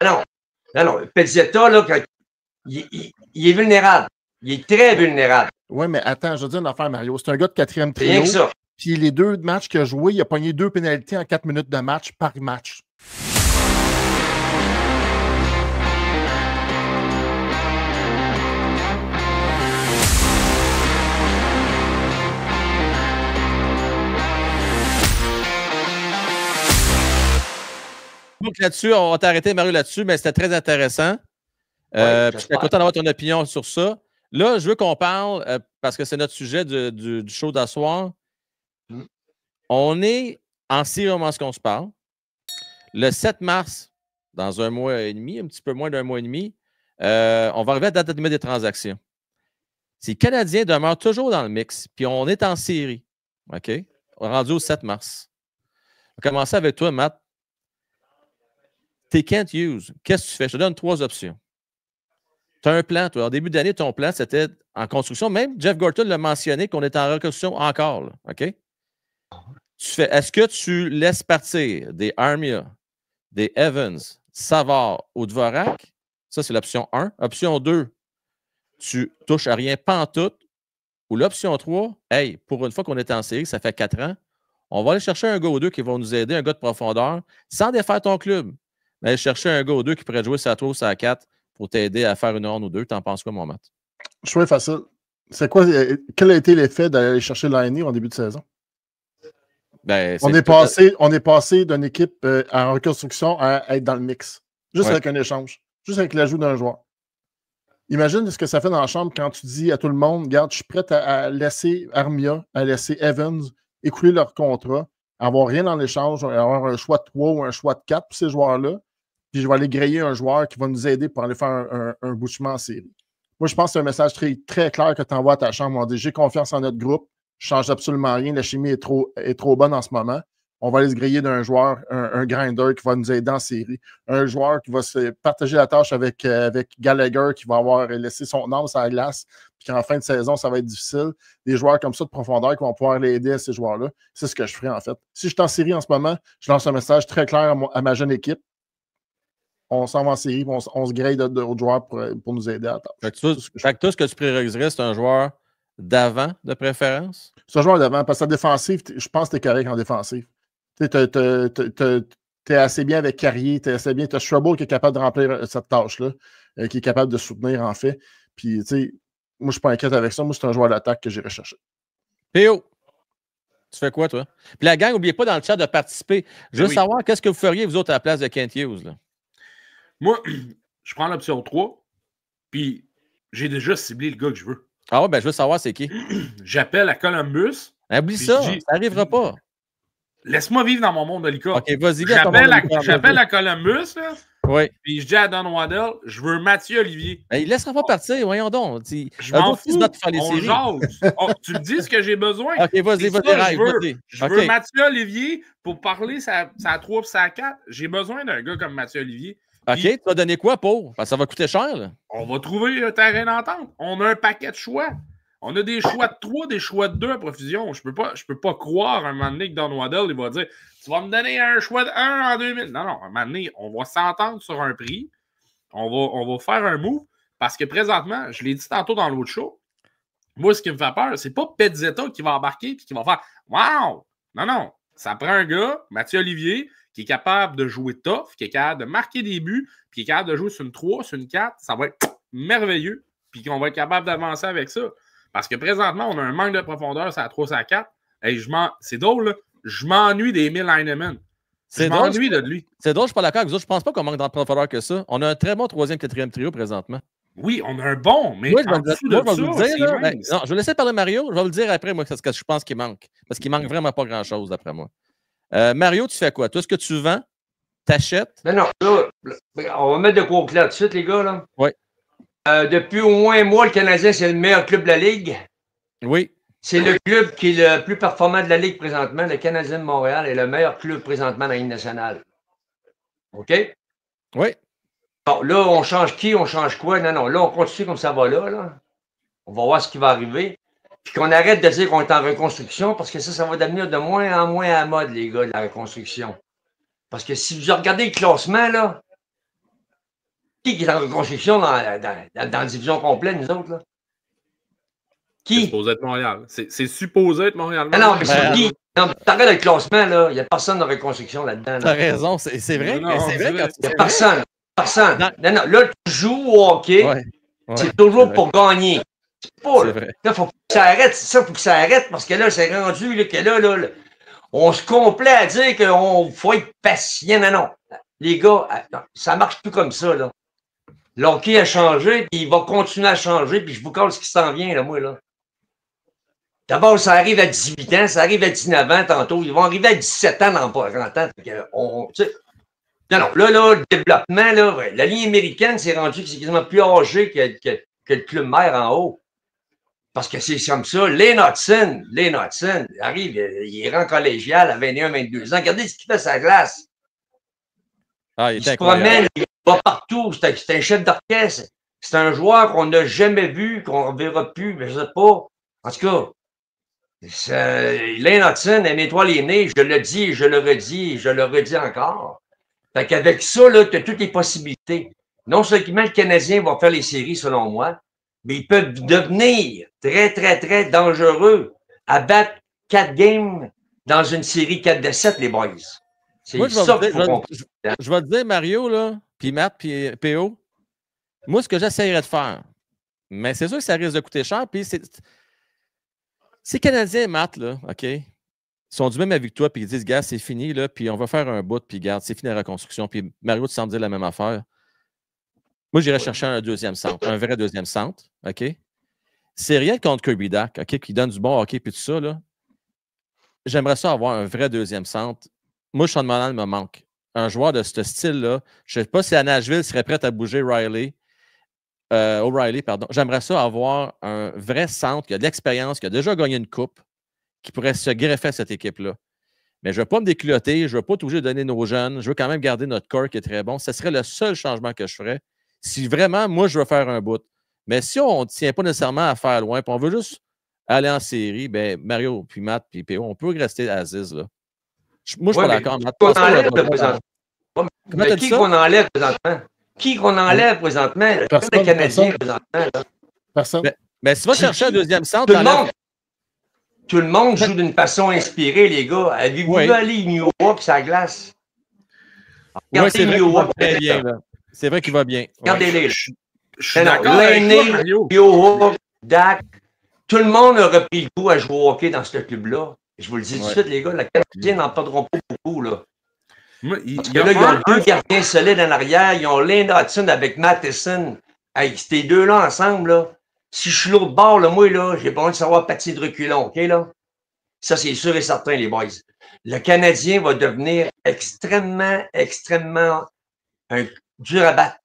Non, non. Pezzetta, là, il est vulnérable. Il est très vulnérable. Oui, mais attends, je veux dire une affaire, Mario. C'est un gars de 4e trio. Rien que ça. Puis les 2 matchs qu'il a joué, il a pogné 2 pénalités en 4 minutes de match par match. Donc là-dessus, on va t'arrêter, Mario, là-dessus, mais c'était très intéressant. Je suis content d'avoir ton opinion sur ça. Là, je veux qu'on parle, parce que c'est notre sujet du show d'asseoir. On est en série au moment où on se parle. Le 7 mars, dans un mois et demi, un petit peu moins d'un mois et demi, on va arriver à la date limite des transactions. Si les Canadiens demeurent toujours dans le mix, puis on est en série, OK? On est rendu au 7 mars. On va commencer avec toi, Matt. T'es Kent Hughes. Qu'est-ce que tu fais? Je te donne 3 options. Tu as un plan, toi. En début d'année, ton plan, c'était en construction. Même Jeff Gorton l'a mentionné qu'on est en reconstruction encore. Là, OK? Est-ce que tu laisses partir des Armia, des Evans, Savard ou Dvorak? Ça, c'est l'option 1. Option 2, tu touches à rien pantoute. Ou l'option 3, hey, pour une fois qu'on est en série, ça fait 4 ans, on va aller chercher un gars ou deux qui vont nous aider, un gars de profondeur, sans défaire ton club. Mais aller chercher un gars ou deux qui pourrait jouer sa 3 ou sa 4 pour t'aider à faire une ronde ou deux. T'en penses quoi, mon Matt? Choix facile. C'est quoi, quel a été l'effet d'aller chercher l'ANI en début de saison? Ben, on est passé d'une équipe en reconstruction à être dans le mix. Juste avec un échange. Juste avec l'ajout d'un joueur. Imagine ce que ça fait dans la chambre quand tu dis à tout le monde, regarde, je suis prêt à laisser Armia, à laisser Evans écouler leur contrat, avoir rien dans l'échange, avoir un choix de 3 ou un choix de 4 pour ces joueurs-là. Puis je vais aller griller un joueur qui va nous aider pour aller faire un bouchement en série. Moi, je pense que c'est un message très, très clair que tu envoies à ta chambre. On dit, j'ai confiance en notre groupe, je ne change absolument rien, la chimie est trop bonne en ce moment. On va aller se griller d'un joueur, un grinder qui va nous aider en série. Un joueur qui va se partager la tâche avec Gallagher, qui va avoir laissé son âme sur la glace, puis qu'en fin de saison, ça va être difficile. Des joueurs comme ça de profondeur qui vont pouvoir l'aider à ces joueurs-là. C'est ce que je ferai, en fait. Si je suis en série en ce moment, je lance un message très clair à ma jeune équipe. On s'en va en série, on se grille d'autres joueurs pour nous aider à la tâche. Fait que toi, ce que tu prioriserais, c'est un joueur d'avant, de préférence? C'est un joueur d'avant, parce que la défensive, je pense que tu es correct en défensive. Tu es assez bien avec Carrier, tu es assez bien. Tu as Schwabel qui est capable de remplir cette tâche-là, qui est capable de soutenir, en fait. Puis, tu sais, moi, je ne suis pas inquiète avec ça. Moi, c'est un joueur d'attaque que j'irai chercher. P.O., tu fais quoi, toi? Puis la gang, n'oubliez pas dans le chat de participer. Je veux savoir qu'est-ce que vous feriez, vous autres, à la place de Kent Hughes, là. Moi, je prends l'option 3, puis j'ai déjà ciblé le gars que je veux. Ah ouais, ben je veux savoir c'est qui. J'appelle à Columbus. Oublie ça, ça n'arrivera pas. Laisse-moi vivre dans mon monde de licorne. OK, vas-y, j'appelle à Columbus, là. Oui. Puis je dis à Don Waddell, je veux Mathieu Olivier. Ben, il ne laissera pas partir, voyons donc. Je m'en fous, on jase. Oh, tu me dis ce que j'ai besoin. OK, vas-y. Je veux Mathieu Olivier pour parler sa 3 et sa 4. J'ai besoin d'un gars comme Mathieu Olivier. OK, tu vas donner quoi pour? Parce que ça va coûter cher, là. On va trouver un terrain d'entente. On a un paquet de choix. On a des choix de 3, des choix de 2 à profusion. Je peux pas croire un moment donné que Don Waddell, il va dire tu vas me donner un choix de 1 en 2000. Non, un moment donné, on va s'entendre sur un prix. On va faire un move. Parce que présentement, je l'ai dit tantôt dans l'autre show, moi, ce qui me fait peur, c'est pas Pezzetta qui va embarquer et qui va faire wow! Non. Ça prend un gars, Mathieu Olivier, qui est capable de jouer tough, qui est capable de marquer des buts, puis qui est capable de jouer sur une 3, sur une 4. Ça va être merveilleux. Puis qu'on va être capable d'avancer avec ça. Parce que présentement, on a un manque de profondeur sur la 3, sur la 4. Et c'est drôle, là. Je m'ennuie des Emil Heinemann. Je m'ennuie de lui. C'est drôle, je ne suis pas d'accord avec vous autres. Je pense pas qu'on manque de profondeur que ça. On a un très bon 3e, 4e trio présentement. Oui, on a un bon, mais je vais laisser parler Mario. Je vais vous le dire après, moi, ce que je pense qu'il manque. Parce qu'il manque vraiment pas grand-chose, d'après moi. Mario, tu fais quoi? Toi, ce que tu vends, t'achètes? Non, là, on va mettre de quoi au clair tout de suite, les gars, là. Oui. Depuis au moins un mois, le Canadien, c'est le meilleur club de la Ligue. Oui. C'est le club qui est le plus performant de la Ligue présentement. Le Canadien de Montréal est le meilleur club présentement dans la Ligue nationale. OK? Oui. Bon, là, on change qui? On change quoi? Non. Là, on continue comme ça va là. On va voir ce qui va arriver. Puis qu'on arrête de dire qu'on est en reconstruction parce que ça va devenir de moins en moins à mode, les gars, de la reconstruction. Parce que si vous regardez le classement, là, Qui est en reconstruction dans la division complète, nous autres, là? C'est Qui? supposé être Montréal. C'est supposé être Montréal. Non, mais c'est qui? Non, t'arrêtes le classement, là. Il n'y a personne de reconstruction là-dedans. T'as Là. raison, c'est vrai. Non, C'est vrai quand Il n'y a personne. Personne. Non. Non, là, tu joues au hockey. Ouais, C'est toujours pour gagner. C'est pas, c'est là. vrai. Là, faut que ça arrête. C'est ça, il faut que ça arrête parce que là, c'est rendu là, que là, on se complaît à dire qu'il faut être patient. Non. Les gars, ça marche plus comme ça, là. Le hockey a changé, puis il va continuer à changer, puis je vous casse ce qui s'en vient, là, moi, là. D'abord, ça arrive à 18 ans, ça arrive à 19 ans tantôt. Ils vont arriver à 17 ans dans pas 30 ans. Non, là, le développement, là, la ligne américaine, c'est rendu que c'est quasiment plus âgé que le club mère en haut. Parce que c'est comme ça. Lane Hudson, arrive, il est rang collégial à 21, 22 ans. Regardez ce qu'il fait sa glace. Ah, Il se promène, il va partout. C'est un chef d'orchestre. C'est un joueur qu'on n'a jamais vu, qu'on ne verra plus, mais je ne sais pas. En tout cas, Lane Hudson, elle nettoie les nez, je le dis, je le redis, je le redis encore. Fait qu'avec ça, là, tu as toutes les possibilités. Non seulement le Canadien va faire les séries, selon moi, mais ils peuvent devenir très, très, très dangereux à battre 4 games dans une série 4-7, les boys. C'est moi, ça qu'il faut comprendre. Je vais te dire, Mario, là, puis Matt, puis PO, moi, ce que j'essaierais de faire, mais c'est sûr que ça risque de coûter cher, puis ces Canadiens, Matt, là, OK, ils sont du même avis que toi, puis ils disent, gars, c'est fini, là, puis on va faire un bout, puis garde, c'est fini la reconstruction, puis Mario, tu sembles dire la même affaire. Moi, j'irais chercher un deuxième centre, un vrai deuxième centre, OK? C'est rien contre Kirby Dach, OK, qui donne du bon hockey, puis tout ça, là. J'aimerais ça avoir un vrai deuxième centre. Moi, Sean Monahan me manque. Un joueur de ce style-là, je ne sais pas si à Nashville serait prêt à bouger O'Reilly, pardon. J'aimerais ça avoir un vrai centre qui a de l'expérience, qui a déjà gagné une coupe, qui pourrait se greffer à cette équipe-là. Mais je ne veux pas me déculotter, je ne veux pas toujours donner nos jeunes, je veux quand même garder notre corps qui est très bon. Ce serait le seul changement que je ferais. Si vraiment, moi, je veux faire un bout. Mais si on ne tient pas nécessairement à faire loin, puis on veut juste aller en série, ben Mario, puis Matt, puis PO, on peut rester à Aziz, là. Moi, je suis pas d'accord. Qui qu'on enlève présentement? Qui qu'on enlève présentement? Qui qu'on enlève présentement? Personne, les Canadiens présentement. Là. Personne. Mais si tu vas chercher un deuxième centre, tout le monde joue d'une façon inspirée, les gars. Avez-vous vu aller New York sur la glace? Oui, c'est vrai qu'il va très bien. Là. C'est vrai qu'il va bien. Regardez-les. Je suis d'accord avec toi, Mario. Yo, Dak, tout le monde a repris le goût à jouer au hockey dans ce club-là. Je vous le dis tout de suite, les gars, la Canadiens n'en perdront pas beaucoup, là. Parce que là, ils ont deux gardiens solides en arrière. Ils ont Lane Hudson avec Matheson. Hey, ces deux-là ensemble, là, si je suis l'autre bord, là, moi, là, j'ai pas envie de savoir patiner de reculons, OK, là? Ça, c'est sûr et certain, les boys. Le Canadien va devenir extrêmement dur à battre.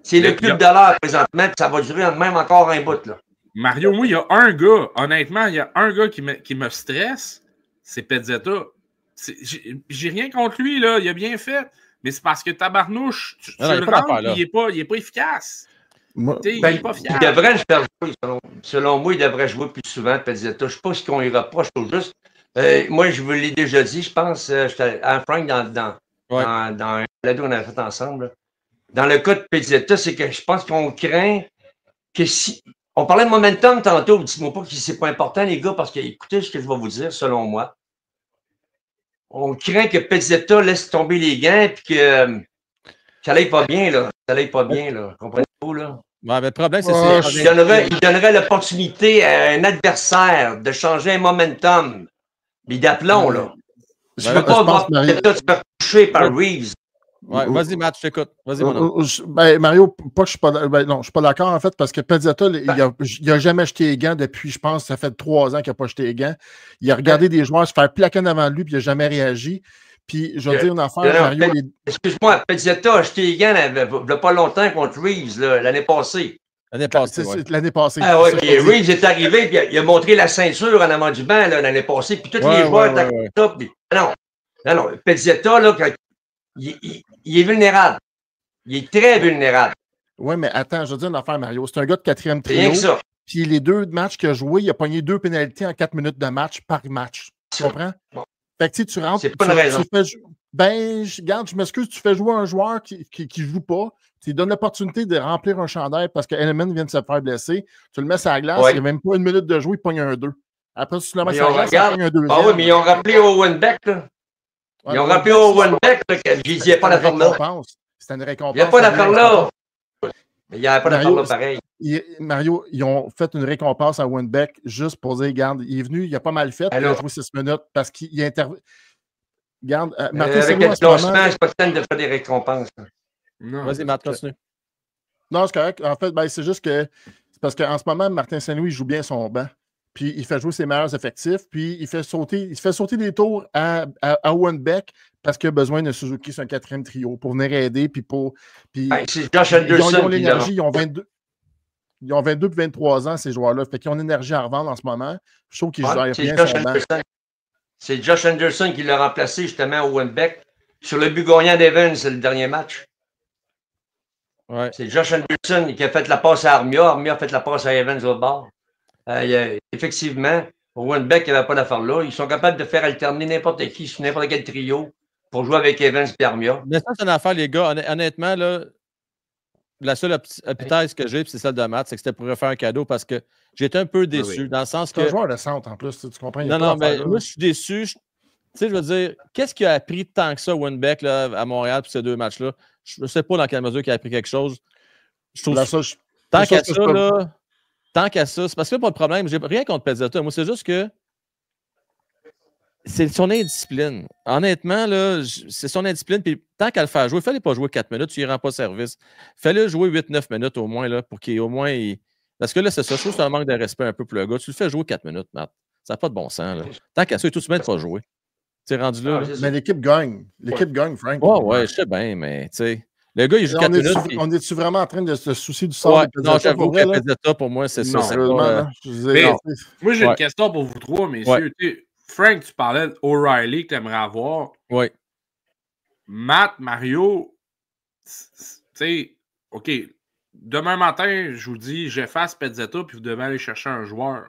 C'est le club de l'heure présentement, puis ça va durer même encore un bout, là. Mario, moi, il y a un gars, honnêtement, il y a un gars qui me stresse, c'est Pezzetta. J'ai rien contre lui, là, il a bien fait, mais c'est parce que tabarnouche, tu le rentres, il est pas efficace. Il n'est pas fiable. Il devrait le faire jouer, selon moi, il devrait jouer plus souvent, Pezzetta. Je ne sais pas ce qu'on lui reproche, tout juste. Moi, je vous l'ai déjà dit, je pense, j'étais à Frank dans un balado qu'on avait fait ensemble. Là. Dans le cas de Pezzetta, c'est que je pense qu'on craint que si. On parlait de momentum tantôt, dites-moi pas que c'est pas important, les gars, parce que écoutez ce que je vais vous dire, selon moi. On craint que Pezzetta laisse tomber les gants et que ça n'aille pas bien, là. Ça n'aille pas bien, là. Comprenez-vous, là? Ouais, mais le problème, c'est il donnerait l'opportunité à un adversaire de changer un momentum. Mais d'aplomb, là. Je ne peux pas voir Pezzetta se faire toucher par Reeves. Ouais, vas-y, Matt, je t'écoute. Vas-y, mon homme. Mario, pas que je suis pas, non, je suis pas d'accord, en fait, parce que Pezzetta, il a jamais jeté les gants depuis, je pense, ça fait 3 ans qu'il n'a pas jeté les gants. Il a regardé des joueurs se faire plaquer devant lui, puis il n'a jamais réagi. Puis, je vais dire une affaire, Mario. Excuse-moi, Pezzetta a jeté les gants il n'y a pas longtemps contre Reeves, l'année passée. L'année passée. L'année passée. Ah oui, puis Reeves est arrivé, puis il a montré la ceinture en avant du banc l'année passée, puis tous les joueurs étaient comme ça. Non, Pezzetta, là, il est vulnérable. Il est très vulnérable. Oui, mais attends, je veux dire une affaire, Mario. C'est un gars de 4e trio. Rien que ça. Puis les 2 matchs qu'il a joués, il a pogné 2 pénalités en 4 minutes de match par match. Tu comprends? Bon. Fait que tu rentres. C'est pas une raison. Regarde, je m'excuse, tu fais jouer un joueur qui joue pas, tu lui donnes l'opportunité de remplir un chandail parce que Element vient de se faire blesser, tu le mets sur la glace, il n'y a même pas une minute de jouer, il pogne un 2. Après, si tu le mets sur la glace, il pogne un 2. Ah oui, mais ils ont rappelé Owen Beck, là. Ils ont rappelé Owen Beck, là, qu'il n'y a pas d'affaire là. C'était une récompense. Il n'y a pas d'affaire là. Mais il n'y a pas d'affaire là pareil. Mario, ils ont fait une récompense à Owen Beck juste pour dire, regarde, il est venu, il a pas mal fait, il a joué 6 minutes parce qu'il intervient. Regarde, Martin avec le classement, c'est pas le temps de faire des récompenses. Vas-y, Matt, continue. Non, c'est correct. En fait, c'est juste que c'est parce qu'en ce moment, Martin Saint-Louis joue bien son banc. Puis il fait jouer ses meilleurs effectifs. Puis il fait sauter des tours à Owen Beck parce qu'il a besoin de Suzuki sur un 4e trio pour venir aider. Puis c'est Josh Anderson. Ils ont l'énergie, ils ont 22. Ils ont 22 et 23 ans, ces joueurs-là. Fait qu'ils ont l'énergie à revendre en ce moment. Je trouve qu'ils gèrent bien son banc. C'est Josh Anderson qui l'a remplacé justement à Owen Beck. Sur le but gagnant d'Evans, c'est le dernier match. Ouais. C'est Josh Anderson qui a fait la passe à Armia. Armia a fait la passe à Evans au bord. Effectivement, Owen Beck n'avait pas d'affaire là. Ils sont capables de faire alterner n'importe qui sur n'importe quel trio pour jouer avec Evans et Armia. Mais ça, c'est une affaire, les gars. Honnêtement, là, la seule hypothèse que j'ai, c'est celle de Matt, c'est que c'était pour refaire un cadeau parce que j'étais un peu déçu dans le sens que. C'est un joueur de centre en plus, tu comprends? Non, mais moi, je suis déçu. Tu sais, je veux dire, qu'est-ce qui a appris tant que ça, Owen Beck, là, à Montréal, pour ces 2 matchs-là? Je ne sais pas dans quelle mesure il a appris quelque chose. Je trouve tant qu'à ça, là. Tant qu'à ça, c'est parce que pas de problème. J'ai rien contre Pezzetta. Moi, c'est juste que c'est son indiscipline. Honnêtement, là, c'est son indiscipline. Puis tant qu'à le faire jouer, fallait pas jouer 4 minutes, tu lui rends pas service. Fallait jouer 8-9 minutes au moins, là, pour qu'il au moins. Parce que là, c'est ça. Je trouve que c'est un manque de respect un peu pour le gars. Tu le fais jouer 4 minutes, Matt. Ça n'a pas de bon sens. Là. Tant qu'à ça, il est tout de même de pas jouer. Tu es rendu là. Mais l'équipe gagne. L'équipe gagne, Frank. Ouais, je sais bien, mais tu sais. Le gars, il joue 4 minutes. On est-tu vraiment en train de se soucier du sort de Pezzetta? Non, j'avoue que Pezzetta, pour moi, c'est ça. Moi, j'ai une question pour vous trois, messieurs. Frank, tu parlais d'O'Reilly que tu aimerais avoir. Oui. Matt, Mario, tu sais, OK, demain matin, je vous dis, j'efface Pezzetta, puis vous devez aller chercher un joueur.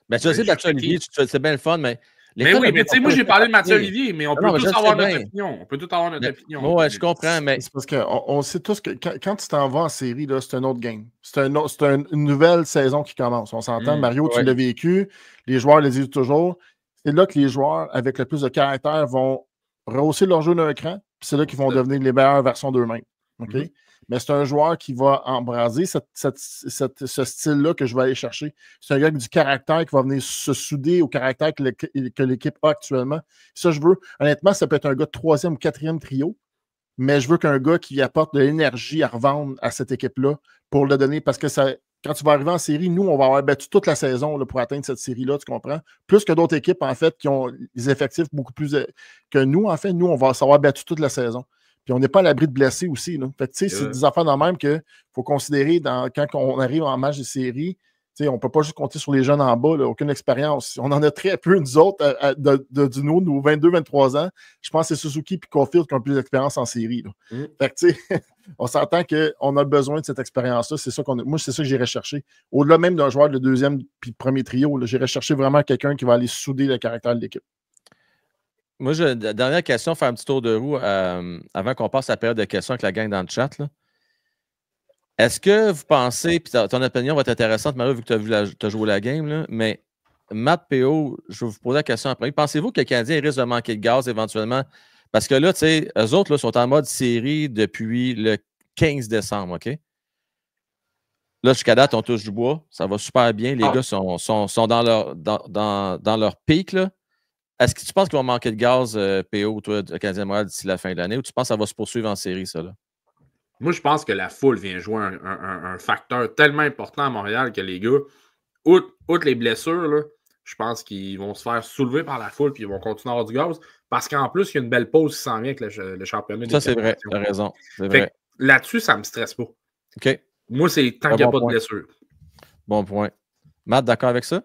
Ben, tu sais, Mathieu Olivier, c'est bien le fun, mais. Mais oui, mais tu sais, moi, j'ai parlé de Mathieu Olivier, mais on peut tous avoir notre opinion. On peut tous avoir notre opinion. Oui, je comprends, mais. C'est parce qu'on sait tous que quand tu t'en vas en série, c'est un autre game. C'est une nouvelle saison qui commence. On s'entend, Mario, tu l'as vécu. Les joueurs le disent toujours. C'est là que les joueurs, avec le plus de caractère, vont rehausser leur jeu d'un cran. Puis c'est là qu'ils vont devenir les meilleures versions d'eux-mêmes. OK? Mais c'est un joueur qui va embraser ce style-là que je vais aller chercher. C'est un gars avec du caractère qui va venir se souder au caractère que l'équipe a actuellement. Ça, je veux. Honnêtement, ça peut être un gars de 3e ou 4e trio, mais je veux qu'un gars qui apporte de l'énergie à revendre à cette équipe-là pour le donner, parce que quand tu vas arriver en série, nous, on va avoir battu toute la saison là, pour atteindre cette série-là, tu comprends? Plus que d'autres équipes, en fait, qui ont des effectifs beaucoup plus que nous, en fait. Nous, on va savoir battu toute la saison. Puis on n'est pas à l'abri de blessés aussi. Là. Fait que, c'est des affaires dans même qu'il faut considérer quand on arrive en match de série. On ne peut pas juste compter sur les jeunes en bas, là, aucune expérience. On en a très peu, nous autres, du nos 22-23 ans. Je pense que c'est Suzuki et Caulfield qui ont plus d'expérience en série. Là. Fait que, on s'entend qu'on a besoin de cette expérience-là. C'est ça moi, c'est ça que j'irais chercher. Au-delà même d'un joueur de 2e puis de 1er trio, j'irais chercher vraiment quelqu'un qui va aller souder le caractère de l'équipe. Moi, dernière question, faire un petit tour de roue avant qu'on passe à la période de questions avec la gang dans le chat. Là. Est-ce que vous pensez, puis ton opinion va être intéressante, Mario, vu que tu as joué la game, là, mais Matt PO, je vais vous poser la question après. Pensez-vous que le Canadien risque de manquer de gaz éventuellement? Parce que là, tu sais, eux autres là, sont en mode série depuis le 15 décembre, OK? Là, jusqu'à date, on touche du bois. Ça va super bien. Les gars sont dans leur pic, là. Est-ce que tu penses qu'ils vont manquer de gaz, PO, toi, de Canadien Montréal, d'ici la fin de l'année, ou tu penses que ça va se poursuivre en série, ça, là? Moi, je pense que la foule vient jouer un facteur tellement important à Montréal que les gars, outre les blessures, là, je pense qu'ils vont se faire soulever par la foule et ils vont continuer à avoir du gaz. Parce qu'en plus, il y a une belle pause qui s'en vient avec le championnat. Ça, c'est vrai. Tu as raison. Là-dessus, ça ne me stresse pas. OK. Moi, c'est tant qu'il n'y a pas de blessure. Bon point. Matt, d'accord avec ça?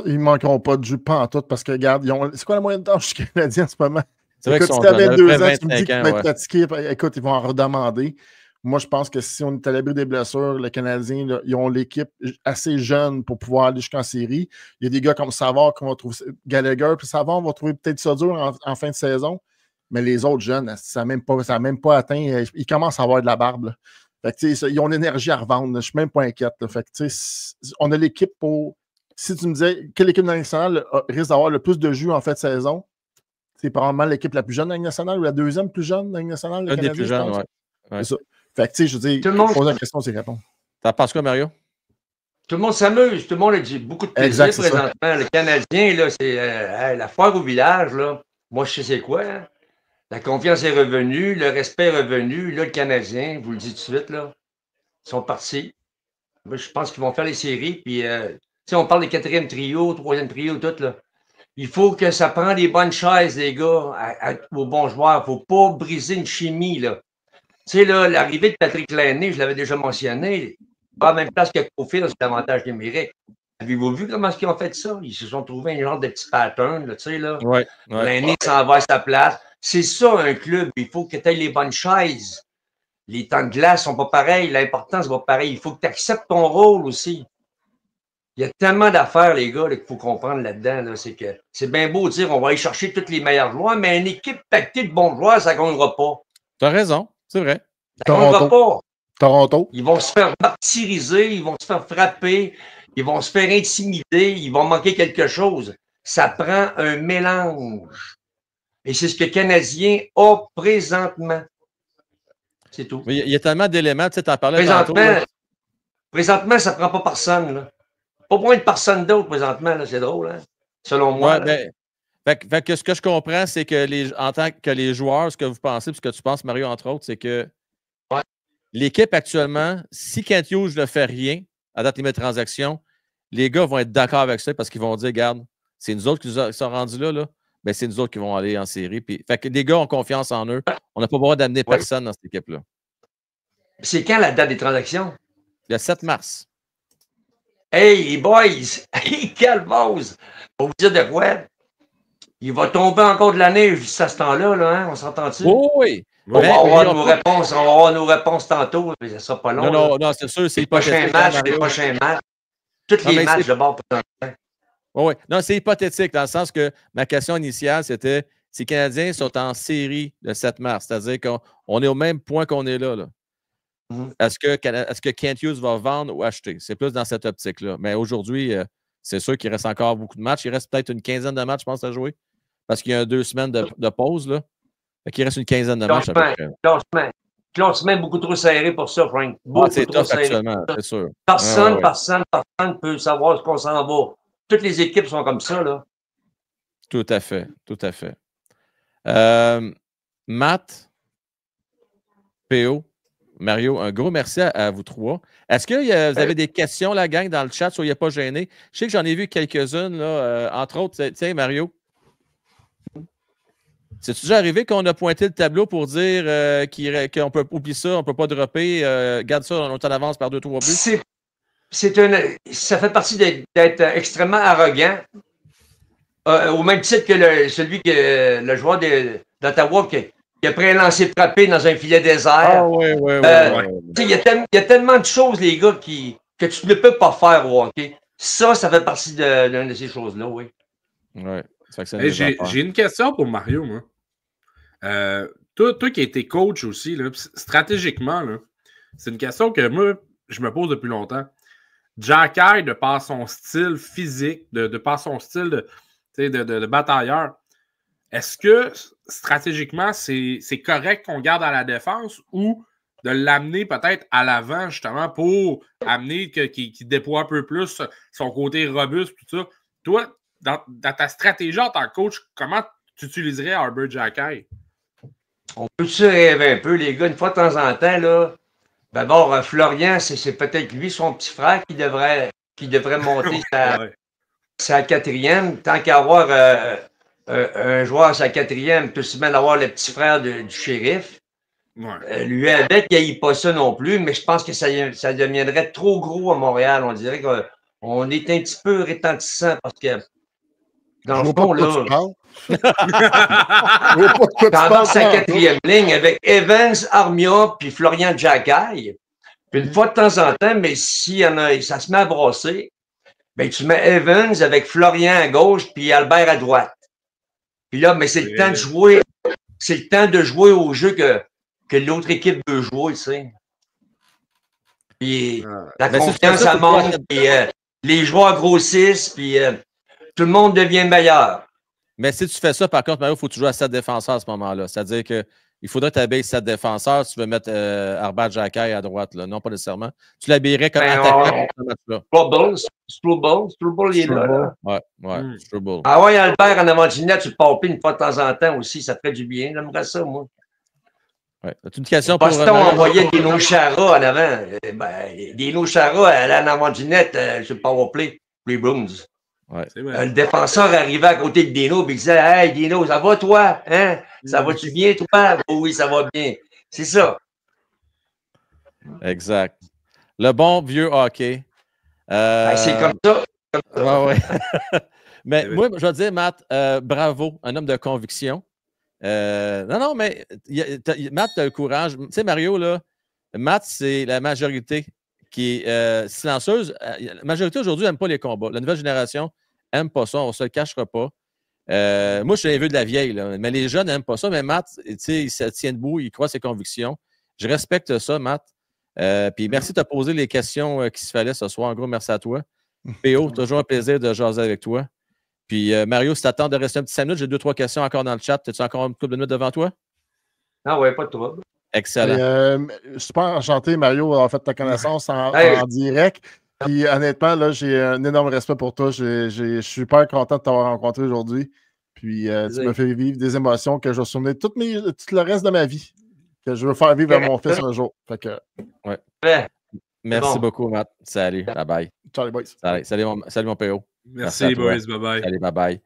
Ils ne manqueront pas de jus pas en tout parce que, regarde, c'est quoi la moyenne d'âge du Canadien en ce moment? C'est vrai que si tu avais 2 ans, tu me dis qu'ils vont être fatigués. Écoute, ils vont en redemander. Moi, je pense que si on est à l'abri des blessures, les Canadiens, là, ils ont l'équipe assez jeune pour pouvoir aller jusqu'en série. Il y a des gars comme Savard qui vont trouver Gallagher, puis Savard va trouver peut-être ça dur en fin de saison. Mais les autres jeunes, ça n'a même pas atteint. Ils commencent à avoir de la barbe. Là. Fait que, ils ont l'énergie à revendre. Je ne suis même pas inquiète. Là. Fait que, on a l'équipe pour. Si tu me disais quelle équipe nationale risque d'avoir le plus de jus en fait de saison, c'est probablement l'équipe la plus jeune de la Ligue nationale ou la deuxième plus jeune de la Ligue nationale. Une des plus jeunes, oui. C'est ça. Fait que, je veux dire, poser la question, c'est répondre. T'en penses quoi, Mario? Tout le monde s'amuse. Tout le monde a beaucoup de plaisir présentement. Ça. Le Canadien, là, c'est la foire au village. Là. Moi, je sais c'est quoi. Hein? La confiance est revenue, le respect est revenu. Là, le Canadien, je vous le dis tout de suite, là, ils sont partis. Moi, je pense qu'ils vont faire les séries. Puis, on parle des quatrième trio, troisième trio, tout. Là. Il faut que ça prenne des bonnes chaises, les gars, aux bons joueurs. Il ne faut pas briser une chimie. Là. Tu sais, là, l'arrivée de Patrick Laine, je l'avais déjà mentionné, pas à la même place que Coffield, c'est l'avantage numérique. Avez-vous vu comment ils ont fait ça? Ils se sont trouvés un genre de petit pattern, tu sais, là. Ouais. Laine s'en va à sa place. C'est ça, un club. Il faut que tu aies les bonnes chaises. Les temps de glace sont pas pareils. L'importance n'est pas pareil. Il faut que tu acceptes ton rôle aussi. Il y a tellement d'affaires, les gars, qu'il faut comprendre là-dedans. Là, c'est que c'est bien beau de dire on va aller chercher tous les meilleurs joueurs, mais une équipe pactée de bons joueurs, ça ne gagnera pas. Tu as raison, c'est vrai. Ça ne gagnera pas. Toronto. Ils vont se faire martyriser, ils vont se faire frapper, ils vont se faire intimider, ils vont manquer quelque chose. Ça prend un mélange. Et c'est ce que le Canadien a présentement. C'est tout. Mais il y a tellement d'éléments, tu sais, t'en parlais présentement, ça ne prend pas personne. Là. Pas moins de personne d'autre présentement, là, c'est drôle, hein? Selon moi. Ouais, fait que ce que je comprends, c'est que en tant que les joueurs, ce que vous pensez, ce que tu penses, Mario, entre autres, c'est que l'équipe actuellement, si Kent Hughes ne fait rien à date limite de transaction, les gars vont être d'accord avec ça parce qu'ils vont dire, regarde, c'est nous autres qui sont rendus là. Ben, c'est nous autres qui vont aller en série. Puis, fait que les gars ont confiance en eux. On n'a pas besoin d'amener personne dans cette équipe-là. C'est quand la date des transactions? Le 7 mars. Hey, les boys! Hey, calmose! Pour vous dire de quoi? Il va tomber encore de la neige jusqu'à ce temps-là, là, hein? On s'entend-tu? Oui! On va avoir nos réponses tantôt, mais ça ne sera pas long. Non, c'est sûr. C'est les prochains matchs. Tous les matchs de bord présentement. Oui. Non, c'est hypothétique, dans le sens que ma question initiale, c'était si les Canadiens sont en série le 7 mars, c'est-à-dire qu'on est au même point qu'on est là. Est-ce que Kent Hughes va vendre ou acheter? C'est plus dans cette optique-là. Mais aujourd'hui, c'est sûr qu'il reste encore beaucoup de matchs. Il reste peut-être une quinzaine de matchs, je pense, à jouer. Parce qu'il y a 2 semaines de pause. Là. Fait qu'il reste une quinzaine de matchs. Classement beaucoup trop serré pour ça, Frank. C'est tough actuellement, c'est sûr. Personne ne peut savoir ce qu'on s'en va. Toutes les équipes sont comme ça, là. Tout à fait. Matt, PO, Mario, un gros merci à vous trois. Est-ce que vous avez des questions, la gang, dans le chat, soyez pas gênés? Je sais que j'en ai vu quelques-unes, là, entre autres, tiens, Mario. C'est-tu déjà arrivé qu'on a pointé le tableau pour dire qu'on peut oublier ça, on ne peut pas dropper, garde ça, on est en avance par 2-3 buts? Ça fait partie d'être extrêmement arrogant. Au même titre que le joueur d'Ottawa qui a pris un lancer frappé dans un filet désert. Oui. Il y a tellement de choses, les gars, que tu ne peux pas faire au hockey. Ça fait partie d'une de ces choses-là, oui. Oui. J'ai une question pour Mario, moi. Toi qui as été coach aussi, là, stratégiquement, là, c'est une question que moi, je me pose depuis longtemps. Xhekaj, de par son style physique, de par son style de batailleur, est-ce que stratégiquement, c'est correct qu'on garde à la défense ou de l'amener peut-être à l'avant, justement, pour amener qu'il déploie un peu plus son côté robuste, tout ça? Toi, dans ta stratégie en tant que coach, comment tu utiliserais Arber Xhekaj? On peut se rêver un peu, les gars, une fois de temps en temps, là. D'abord, Florian, c'est peut-être lui, son petit frère, qui devrait monter sa quatrième. Tant qu'avoir un joueur à sa quatrième, tout de même d'avoir le petit frère du shérif. Ouais. Lui avec, il n'y a pas ça non plus, mais je pense que ça deviendrait trop gros à Montréal. On dirait qu'on est un petit peu rétentissant parce que dans le fond, là, pendant sa quatrième ligne avec Evans, Armia puis Florian Xhekaj. Puis une fois de temps en temps, mais si ça se met à brasser, ben tu mets Evans avec Florian à gauche puis Albert à droite. Puis là, mais c'est le temps de jouer c'est le temps de jouer au jeu que l'autre équipe veut jouer, tu sais. Puis la confiance, ça monte, puis les joueurs grossissent, puis tout le monde devient meilleur. Mais si tu fais ça, par contre, Mario, il faut que tu joues à 7 défenseurs à ce moment-là. C'est-à-dire qu'il faudrait t'habiller 7 défenseurs si tu veux mettre Arbat Jacky à droite. Là. Non, pas nécessairement. Tu l'habillerais comme attaquant pour ce match-là. Struble, il est là. Ouais, Struble. Ah ouais, Albert en avant du net, tu le popes une fois de temps en temps aussi, ça ferait du bien. J'aimerais ça, moi. Ouais. As-tu une question pour Boston envoyait Dino Chara en avant. Dino Chara, elle est en avant du net, je ne powerplay, les Bruins. Ouais. Le défenseur arrivait à côté de Dino et il disait Hey Dino, ça va toi? Hein? Ça va-tu bien, toi? Oui, ça va bien. C'est ça. Exact. Le bon vieux hockey. C'est comme ça. Ouais. Mais moi, je vais te dire, Matt, bravo, un homme de conviction. Non, mais Matt, tu as le courage. Tu sais, Mario, là, Matt, c'est la majorité qui est silencieuse. La majorité aujourd'hui n'aime pas les combats. La nouvelle génération n'aime pas ça. On ne se le cachera pas. Moi, je suis un vieux de la vieille, là, mais les jeunes n'aiment pas ça. Mais Matt, tu sais, il se tient debout, il croit ses convictions. Je respecte ça, Matt. Puis merci de te poser les questions qu'il se fallait ce soir. En gros, merci à toi. PO, toujours un plaisir de jaser avec toi. Puis Mario, si tu attends de rester un petit 5 minutes, j'ai 2-3 questions encore dans le chat. As-tu encore une couple de minutes devant toi? Ah ouais, pas de trouble. Excellent. Super enchanté, Mario, d'avoir fait ta connaissance en direct. Puis honnêtement, là, j'ai un énorme respect pour toi. Je suis super content de t'avoir rencontré aujourd'hui. Puis tu me fais vivre des émotions que je vais souvenir tout le reste de ma vie. Que je veux faire vivre à mon fils un jour. Fait que... Merci beaucoup, Matt. Salut. Bye-bye. Ciao les boys. Salut mon PO. Merci boys. Bye-bye. Salut, bye-bye.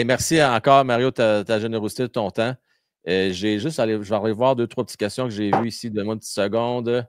Merci encore, Mario, ta générosité de ton temps. Je vais aller voir 2-3 petites questions que j'ai vues ici. Donne-moi une petite seconde.